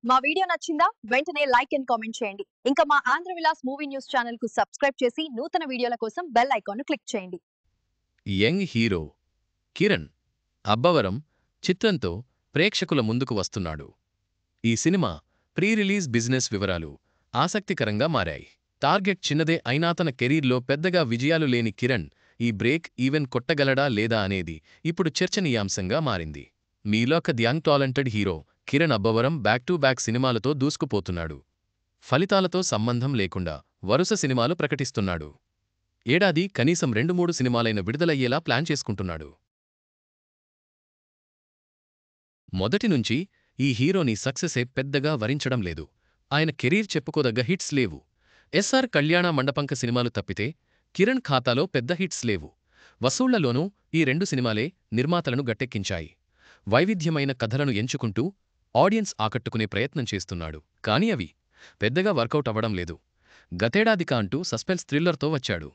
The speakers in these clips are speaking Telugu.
మా వీడియో నచ్చిందా? వెంటనే లైక్ అండ్ కామెంట్ చేయండి. ఇంకా మా ఆంధ్ర విలాస్ మూవీ న్యూస్ ఛానెల్‌కు సబ్స్క్రైబ్ చేసి నూతన వీడియోల కోసం బెల్ ఐకాన్‌ను క్లిక్ చేయండి. యంగ్ హీరో కిరణ్ అబ్బవరం చిత్రంతో ప్రేక్షకుల ముందుకు వస్తున్నాడు. ఈ సినిమా ప్రీ రిలీజ్ బిజినెస్ వివరాలు ఆసక్తికరంగా మారాయి. టార్గెట్ చిన్నదే అయినా తన కెరీర్లో పెద్దగా విజయాలు లేని కిరణ్ ఈ బ్రేక్ ఈవెన్ కొట్టగలడా లేదా అనేది ఇప్పుడు చర్చనీయాంశంగా మారింది. మీలో ఒక young talented hero Kiran Abbavaram back to back సినిమాలతో దూసుకుపోతున్నాడు. ఫలితాలతో సంబంధం లేకుండా వరుస సినిమాలు ప్రకటిస్తున్నాడు. ఏడాది కనీసం 2-3 సినిమాలైన విడుదలయ్యేలా ప్లాన్ చేసుకుంటున్నాడు. మొదటి నుంచి ఈ హీరోని సక్సెసే పెద్దగా వరించడం లేదు. ఆయన కెరీర్ చెప్పుకోదగ్గ హిట్స్ లేవు. ఎస్ఆర్ కళ్యాణ మండపంక సినిమాలు తప్పితే కిరణ్ ఖాతాలో పెద్ద హిట్స్ లేవు. వసూళ్లలోనూ ఈ 2 సినిమాలే నిర్మాతలను గట్టెక్కించాయి. వైవిధ్యమైన కథలను ఎంచుకుంటూ ఆడియన్స్ ఆకట్టుకునే ప్రయత్నం చేస్తున్నాడు. కానీ అవి పెద్దగా వర్కౌట్ అవ్వడం లేదు. గతేడాదికా అంటూ సస్పెన్స్ థ్రిల్లర్తో వచ్చాడు.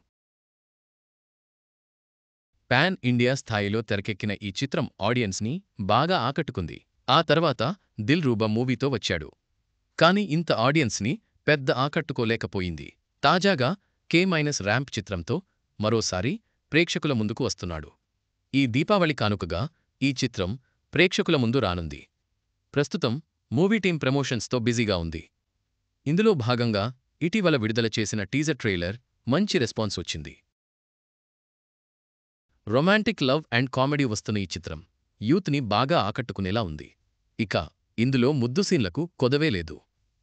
పాన్ ఇండియా స్థాయిలో తెరకెక్కిన ఈ చిత్రం ఆడియన్స్ని బాగా ఆకట్టుకుంది. ఆ తర్వాత దిల్ రూబా మూవీతో వచ్చాడు. కానీ ఇంత ఆడియన్స్ని పెద్ద ఆకట్టుకోలేకపోయింది. తాజాగా కే-ర్యాంప్ చిత్రంతో మరోసారి ప్రేక్షకుల ముందుకు వస్తున్నాడు. ఈ దీపావళి కానుకగా ఈ చిత్రం ప్రేక్షకుల ముందు రానుంది. ప్రస్తుతం మూవీ టీం ప్రమోషన్స్తో బిజీగా ఉంది. ఇందులో భాగంగా ఇటీవల విడుదల చేసిన టీజర్ ట్రైలర్ మంచి రెస్పాన్స్ వచ్చింది. రొమాంటిక్ లవ్ అండ్ కామెడీ వస్తున్న ఈ చిత్రం యూత్ని బాగా ఆకట్టుకునేలా ఉంది. ఇక ఇందులో ముద్దు సీన్లకు కొదవే లేదు.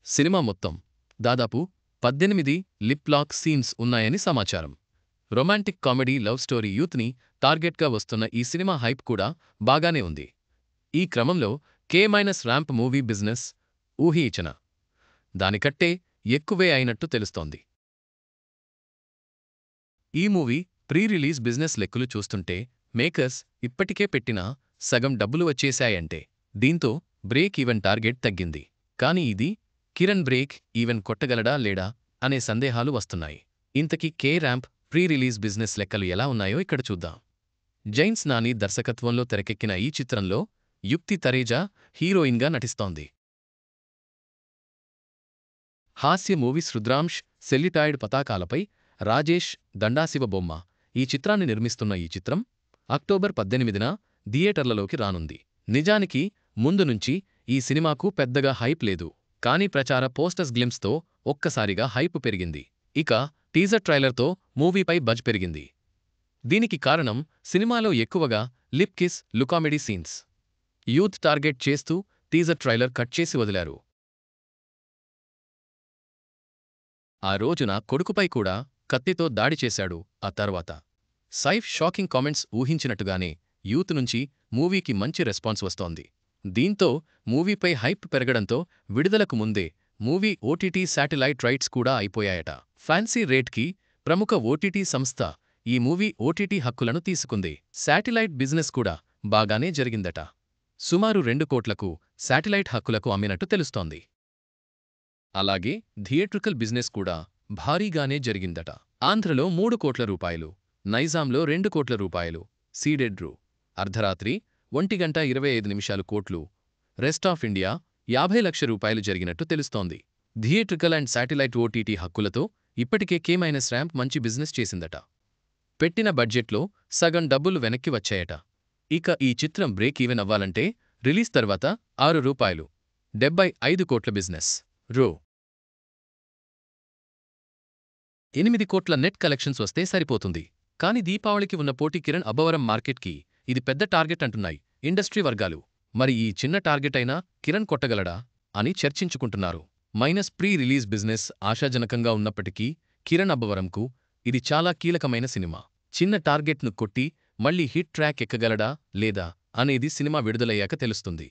సినిమా మొత్తం దాదాపు 18 లిప్ లాక్ సీన్స్ ఉన్నాయని సమాచారం. రొమాంటిక్ కామెడీ లవ్ స్టోరీ యూత్ని టార్గెట్గా వస్తున్న ఈ సినిమా హైప్ కూడా బాగానే ఉంది. ఈ క్రమంలో కే-ర్యాంప్ మూవీ బిజినెస్ ఊహించిన దానికట్టే ఎక్కువే అయినట్టు తెలుస్తోంది. ఈ మూవీ ప్రీ రిలీజ్ బిజినెస్ లెక్కలు చూస్తుంటే మేకర్స్ ఇప్పటికే పెట్టిన సగం డబ్బులు వచ్చేశాయంటే దీంతో బ్రేక్ ఈవెన్ టార్గెట్ తగ్గింది. కానీ ఇది కిరణ్ బ్రేక్ ఈవెన్ కొట్టగలడా లేడా అనే సందేహాలు వస్తున్నాయి. ఇంతకీ కే-ర్యాంప్ ప్రీ రిలీజ్ బిజినెస్ లెక్కలు ఎలా ఉన్నాయో ఇక్కడ చూద్దాం. జైన్స్ నాని దర్శకత్వంలో తెరకెక్కిన ఈ చిత్రంలో యుక్తి తరేజా హీరోయిన్గా నటిస్తోంది. హాస్య మూవీస్ రుద్రాంశ్ సెల్యుటాయిడ్ పతాకాలపై రాజేష్ దండాశివ బొమ్మ ఈ చిత్రాన్ని నిర్మిస్తున్న ఈ చిత్రం అక్టోబర్ 18న థియేటర్లలోకి రానుంది. నిజానికి ముందు నుంచి ఈ సినిమాకు పెద్దగా హైప్ లేదు. కానీ ప్రచార పోస్టర్స్ గ్లిమ్స్తో ఒక్కసారిగా హైప్ పెరిగింది. ఇక టీజర్ ట్రైలర్తో మూవీపై బజ్ పెరిగింది. దీనికి కారణం సినిమాలో ఎక్కువగా లిప్ కిస్ లుకామెడీ సీన్స్. యూత్ టార్గెట్ చేస్తూ టీజర్ ట్రైలర్ కట్ చేసి వదిలారు. ఆ రోజున కొడుకుపై కూడా కత్తితో దాడి చేశాడు. ఆ తర్వాత సైఫ్ షాకింగ్ కామెంట్స్ ఊహించినట్టుగానే యూత్ నుంచి మూవీకి మంచి రెస్పాన్స్ వస్తోంది. దీంతో మూవీపై హైప్ పెరగడంతో విడుదలకు ముందే మూవీ ఓటీటీ శాటిలైట్ రైట్స్ కూడా అయిపోయాయట. ఫ్యాన్సీ రేట్కి ప్రముఖ ఓటీటీ సంస్థ ఈ మూవీ ఓటీటీ హక్కులను తీసుకుంది. శాటిలైట్ బిజినెస్ కూడా బాగానే జరిగిందట. సుమారు 2 కోట్లకు శాటిలైట్ హక్కులకు అమ్మినట్టు తెలుస్తోంది. అలాగే థియేట్రికల్ బిజినెస్ కూడా భారీగానే జరిగిందట. ఆంధ్రలో 3 కోట్ల రూపాయలు, నైజాంలో 2 కోట్ల రూపాయలు, సీడెడ్ రూ. అర్ధరాత్రి 1:25 కోట్లు, రెస్ట్ ఆఫ్ ఇండియా 50 లక్షల రూపాయలు జరిగినట్టు తెలుస్తోంది. థియేట్రికల్ అండ్ శాటిలైట్ ఓటీటీ హక్కులతో ఇప్పటికే కే-ర్యాంప్ మంచి బిజినెస్ చేసిందట. పెట్టిన బడ్జెట్లో సగం డబ్బులు వెనక్కి వచ్చాయట. ఇక ఈ చిత్రం బ్రేక్ ఈవెన్ అవ్వాలంటే రిలీజ్ తర్వాత రూ. 75 కోట్ల బిజినెస్, రూ. 8 కోట్ల నెట్ కలెక్షన్స్ వస్తే సరిపోతుంది. కానీ దీపావళికి ఉన్న పోటీ కిరణ్ అబ్బవరం మార్కెట్కి ఇది పెద్ద టార్గెట్ అంటున్నాయి ఇండస్ట్రీ వర్గాలు. మరి ఈ చిన్న టార్గెట్ అయినా కిరణ్ కొట్టగలడా అని చర్చించుకుంటున్నారు. ప్రీ రిలీజ్ బిజినెస్ ఆశాజనకంగా ఉన్నప్పటికీ కిరణ్ అబ్బవరంకు ఇది చాలా కీలకమైన సినిమా. చిన్న టార్గెట్ను కొట్టి మళ్లీ హిట్ ట్రాక్ ఎక్కగలడా లేదా అనేది సినిమా విడుదలయ్యాక తెలుస్తుంది.